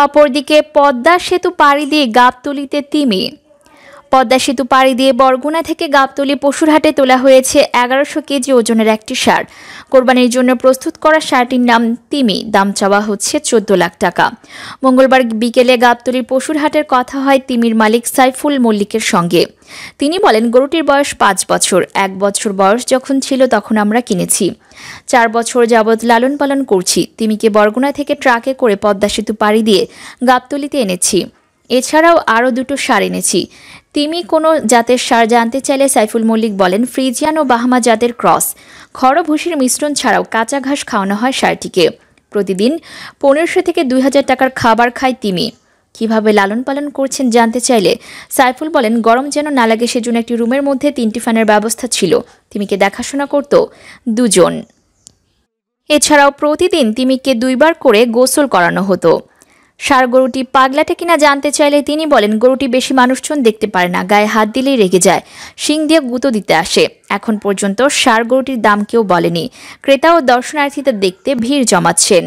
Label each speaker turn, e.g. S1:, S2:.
S1: অপরদিকে পদ্মা সেতু পাড়ি দিয়ে গাবতলীতে তিমি। পদ্মা সেতু পাড়ি দিয়ে বরগুনা থেকে গাবতলী পশুর হাটে তোলা হয়েছে 1100 কেজি ওজনের একটি ষাঁড়। কোরবানির জন্য প্রস্তুত করা ষাঁড়টির নাম তিমি। দাম চাওয়া হচ্ছে 14 লাখ টাকা। মঙ্গলবার বিকেলে গাবতলীর পশুর হাটের কথা হয় তিমির মালিক সাইফুল মল্লিকের সঙ্গে। তিনি বলেন, গরুটির বয়স 5 বছর। 1 বছর বয়স যখন ছিল তখন আমরা কিনেছি। 4 বছর যাবৎ লালন পালন করছি। তিমিকে বরগুনা থেকে ট্রাকে করে পদ্মা সেতু পাড়ি দিয়ে গাবতলীতে এনেছি। এছাড়াও আরও 2টো ষাঁড় এনেছি। তিমি কোনো জাতের ষাঁড় জানতে চাইলে সাইফুল মল্লিক বলেন, ফ্রিজিয়ান ও বাহামা জাতের ক্রস। খড় ভুসির মিশ্রণ ছাড়াও কাঁচা ঘাস খাওয়ানো হয় ষাঁড়টিকে। প্রতিদিন 1500 থেকে 2000 টাকার খাবার খায় তিমি। কিভাবে লালন পালন করছেন জানতে চাইলে সাইফুল বলেন, গরম যেন না লাগে সেজন্য একটি রুমের মধ্যে 3টি ফ্যানের ব্যবস্থা ছিল। তিমিকে দেখাশোনা করত 2 জন। এছাড়াও প্রতিদিন তিমিকে 2 বার করে গোসল করানো হতো। ষাঁড় গরুটি পাগলাটে কিনা জানতে চাইলে তিনি বলেন, গরুটি বেশি মানুষজন দেখতে পারে না, গায়ে হাত দিলেই রেগে যায়, শিং দিয়ে গুঁতো দিতে আসে। এখন পর্যন্ত ষাঁড় গরুটির দাম কেউ বলেনি। ক্রেতা ও দর্শনার্থীদের দেখতে ভিড় জমাচ্ছেন।